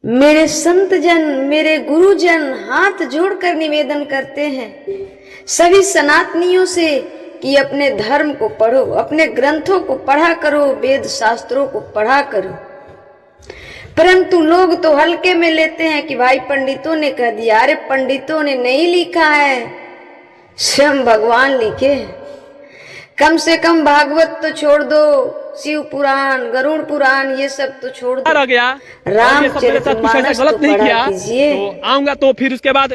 मेरे संत जन, मेरे गुरुजन हाथ जोड़कर निवेदन करते हैं सभी सनातनियों से कि अपने धर्म को पढ़ो, अपने ग्रंथों को पढ़ा करो, वेद शास्त्रों को पढ़ा करो। परंतु लोग तो हल्के में लेते हैं कि भाई पंडितों ने कह दिया। अरे पंडितों ने नहीं लिखा है, स्वयं भगवान लिखे हैं। कम से कम भागवत तो छोड़ दो, शिव पुराण, गरुड़ पुराण, ये सब तो छोड़ दो। आ गया रामचरितमानस गलत नहीं किया कीजिए। तो आऊंगा तो फिर उसके बाद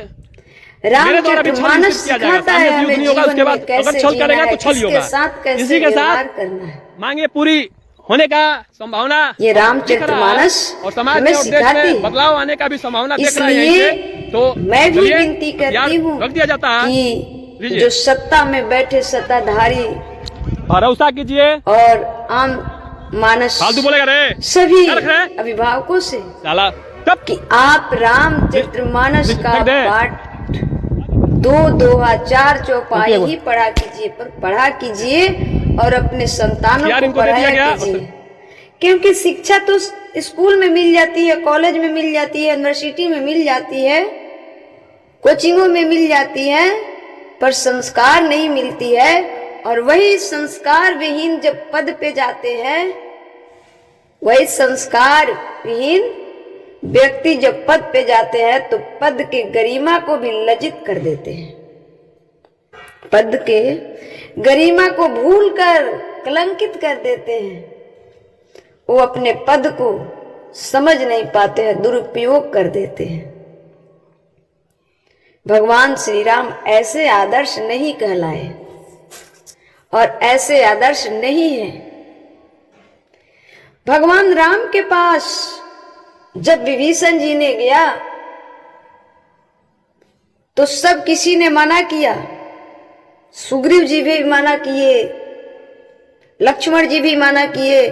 रामचरितमानस सिखाता है हमें जीवन में कैसे छल करेगा जीना तो छल है, होगा। किसके साथ कैसे इसी के व्यवहार साथ करना है। मांगे पूरी होने का संभावना ये रामचरितमानस और समाज हमें में और देश सिखाती में है। बदलाव आने का भी संभावना देख रहा है यहीं इसलिए से। तो मैं भी विनती करती हूँ रख दिया जाता है कि जो सत्ता में बैठे सत्ताधारी भरोसा कीजिए और आम मानस फालतू बोलेगा रे सभी क्या रख रहे हैं? अभिभावकों से साला कब कि आप रामचरितमानस का लिख दे। पाठ 2 दोहा 4 चौपाई ही पढ़ा कीजिए, पर पढ़ा कीजिए और अपने संतानों यार को इनको दे दिया पढ़ाया गया। कीजिए। क्योंकि शिक्षा तो स्कूल में मिल जाती है, कॉलेज में मिल जाती है, यूनिवर्सिटी में मिल जाती है, कोचिंगों में मिल जाती है, पर संस्कार नहीं मिलती है। और वही संस्कार विहीन जब पद पे जाते हैं, वही संस्कार विहीन व्यक्ति जब पद पे जाते हैं तो पद के गरिमा को भी लज्जित कर देते हैं। पद के गरिमा को भूलकर कलंकित कर देते हैं। वो अपने पद को समझ नहीं पाते हैं, दुरुपयोग कर देते हैं। भगवान श्री राम ऐसे आदर्श नहीं कहलाए और ऐसे आदर्श नहीं है। भगवान राम के पास जब विभीषण जी ने गया तो सब किसी ने मना किया। सुग्रीव जी भी मना किए, लक्ष्मण जी भी मना किए,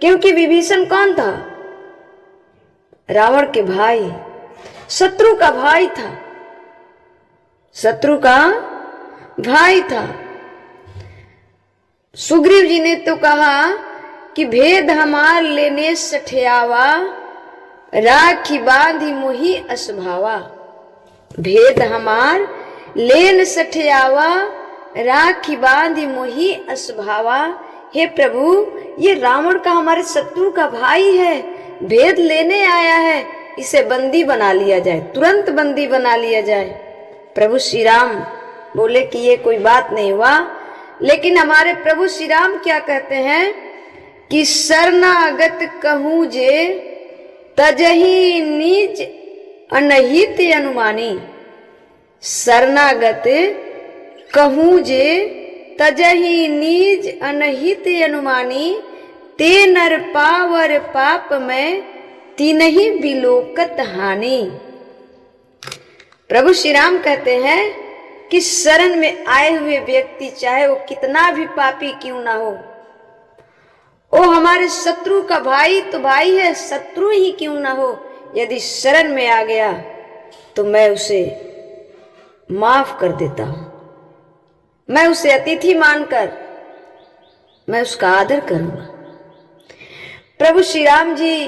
क्योंकि विभीषण कौन था? रावण के भाई, शत्रु का भाई था, शत्रु का भाई था। सुग्रीव जी ने तो कहा कि भेद हमार लेने सठियावा, राखी बांधी मुही असभावा। भेद हमार लेन सठियावा, राखी बांधी मुही असभावा। हे प्रभु, ये रावण का हमारे शत्रु का भाई है, भेद लेने आया है, इसे बंदी बना लिया जाए, तुरंत बंदी बना लिया जाए। प्रभु श्री राम बोले कि ये कोई बात नहीं हुआ। लेकिन हमारे प्रभु श्री राम क्या कहते हैं कि शरणागत कहूं जे तजही नीच अनहित अनुमानी। शरणागत कहूं जे तजही नीज अनहित अनुमानी, ते नर पावर पाप में तीनही बिलोकत हानि। प्रभु श्री राम कहते हैं कि शरण में आए हुए व्यक्ति चाहे वो कितना भी पापी क्यों ना हो, वो हमारे शत्रु का भाई तो भाई है, शत्रु ही क्यों ना हो, यदि शरण में आ गया तो मैं उसे माफ कर देता हूं। मैं उसे अतिथि मानकर मैं उसका आदर करूंगा। प्रभु श्री राम जी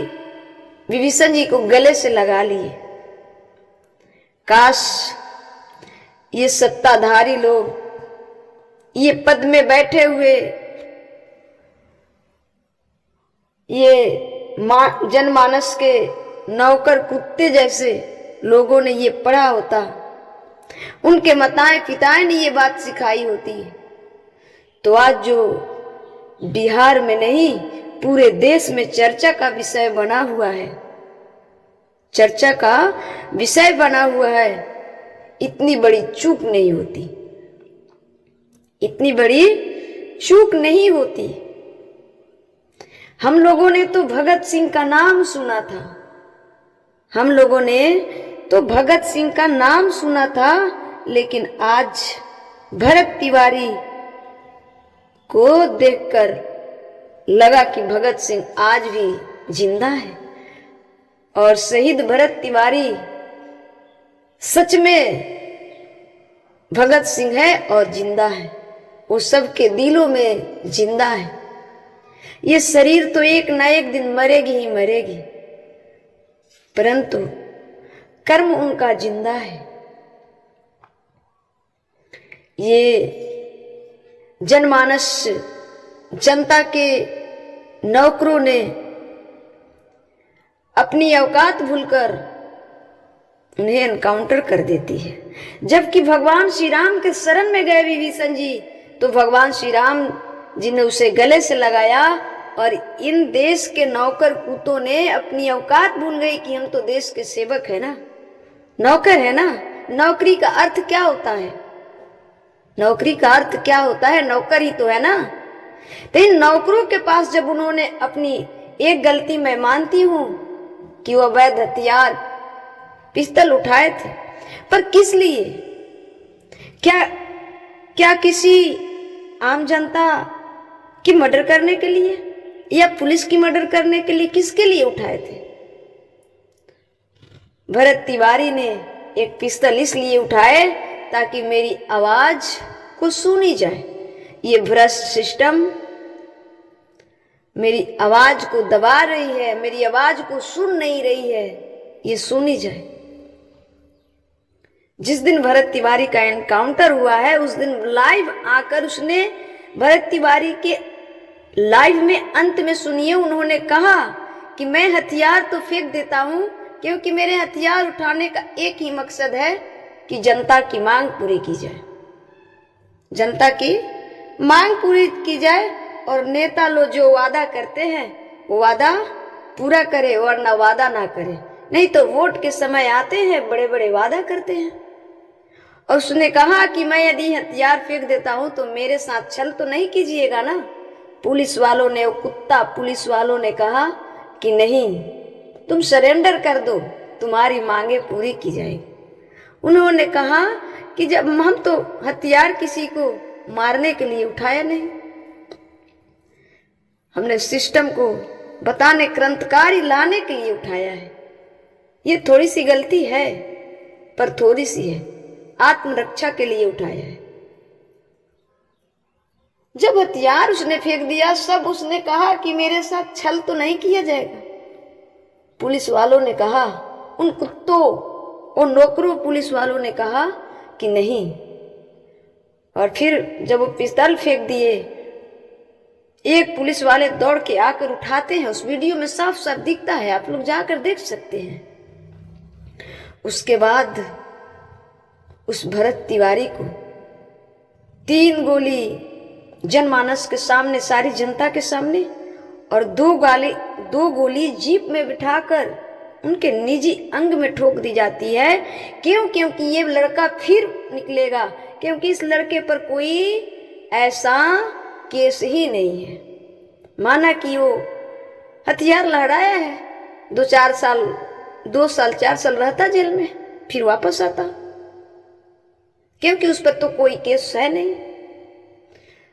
विभीषण जी को गले से लगा लिए। काश ये सत्ताधारी लोग, ये पद में बैठे हुए ये जनमानस के नौकर कुत्ते जैसे लोगों ने ये पढ़ा होता, उनके माताएं पिताएं ने ये बात सिखाई होती, तो आज जो बिहार में नहीं पूरे देश में चर्चा का विषय बना हुआ है, चर्चा का विषय बना हुआ है, इतनी बड़ी चूक नहीं होती, इतनी बड़ी चूक नहीं होती। हम लोगों ने तो भगत सिंह का नाम सुना था, हम लोगों ने तो भगत सिंह का नाम सुना था, लेकिन आज भरत तिवारी को देखकर लगा कि भगत सिंह आज भी जिंदा है। और शहीद भरत तिवारी सच में भगत सिंह है और जिंदा है, वो सबके दिलों में जिंदा है। ये शरीर तो एक ना एक दिन मरेगी ही मरेगी, परंतु कर्म उनका जिंदा है। ये जनमानस जनता के नौकरों ने अपनी औकात भूलकर उन्हें एनकाउंटर कर देती है। जबकि भगवान श्री राम के शरण में गए विभीषण जी, तो भगवान श्री राम जी ने उसे गले से लगाया और इन देश के नौकर कूतों ने अपनी औकात भूल गई कि हम तो देश के सेवक है ना, नौकर है ना। नौकरी का अर्थ क्या होता है? नौकरी का अर्थ क्या होता है? नौकर ही तो है ना। तो इन नौकरों के पास जब उन्होंने अपनी एक गलती मैं मानती हूं कि वो अवैध हथियार पिस्तौल उठाए थे, पर किस लिए? क्या किसी आम जनता की मर्डर करने के लिए या पुलिस की मर्डर करने के लिए? किसके लिए उठाए थे? भरत तिवारी ने एक पिस्तौल इसलिए उठाए ताकि मेरी आवाज को सुनी जाए। ये भ्रष्ट सिस्टम मेरी आवाज को दबा रही है, मेरी आवाज को सुन नहीं रही है, ये सुनी जाए। जिस दिन भरत तिवारी का एनकाउंटर हुआ है उस दिन लाइव आकर उसने भरत तिवारी के लाइव में अंत में सुनिए, उन्होंने कहा कि मैं हथियार तो फेंक देता हूं क्योंकि मेरे हथियार उठाने का एक ही मकसद है कि जनता की मांग पूरी की जाए, जनता की मांग पूरी की जाए। और नेता लोग जो वादा करते हैं वो वादा पूरा करे, वरना वादा ना करे। नहीं तो वोट के समय आते हैं बड़े बड़े वादा करते हैं। और उसने कहा कि मैं यदि हथियार फेंक देता हूं तो मेरे साथ छल तो नहीं कीजिएगा ना। पुलिस वालों ने, वो कुत्ता पुलिस वालों ने कहा कि नहीं, तुम सरेंडर कर दो, तुम्हारी मांगे पूरी की जाएगी। उन्होंने कहा कि जब हम तो हथियार किसी को मारने के लिए उठाया नहीं, हमने सिस्टम को बताने, क्रांतिकारी लाने के लिए उठाया है। ये थोड़ी सी गलती है, पर थोड़ी सी है, आत्मरक्षा के लिए उठाया है। जब हथियार उसने फेंक दिया, सब उसने कहा कि मेरे साथ छल तो नहीं किया जाएगा। पुलिस वालों ने कहा, उन कुत्तों और नौकरों पुलिस वालों ने कहा कि नहीं। और फिर जब वो पिस्तौल फेंक दिए, एक पुलिस वाले दौड़ के आकर उठाते हैं। उस वीडियो में साफ साफ दिखता है, आप लोग जाकर देख सकते हैं। उसके बाद उस भरत तिवारी को 3 गोली जनमानस के सामने, सारी जनता के सामने, और 2 गोली जीप में बिठाकर उनके निजी अंग में ठोक दी जाती है। क्यों? क्योंकि ये लड़का फिर निकलेगा, क्योंकि इस लड़के पर कोई ऐसा केस ही नहीं है। माना कि वो हथियार लहराया है, 2 साल 4 साल रहता जेल में, फिर वापस आता, क्योंकि उस पर तो कोई केस है नहीं।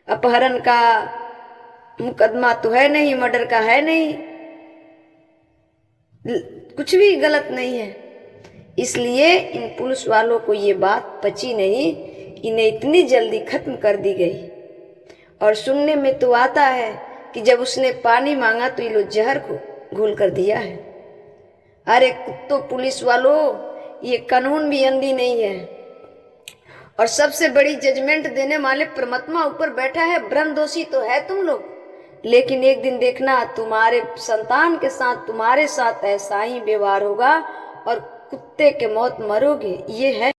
अपहरण का मुकदमा तो है नहीं, मर्डर का है नहीं, कुछ भी गलत नहीं है। इसलिए इन पुलिस वालों को ये बात पची नहीं, इन्हें इतनी जल्दी खत्म कर दी गई। और सुनने में तो आता है कि जब उसने पानी मांगा तो ये लोग जहर को घोल कर दिया है। अरे कुत्तों पुलिस वालों, ये कानून भी अंधी नहीं है। और सबसे बड़ी जजमेंट देने वाले परमात्मा ऊपर बैठा है। ब्रह्मदोषी तो है तुम लोग, लेकिन एक दिन देखना तुम्हारे संतान के साथ, तुम्हारे साथ ऐसा ही व्यवहार होगा और कुत्ते के मौत मरोगे। ये है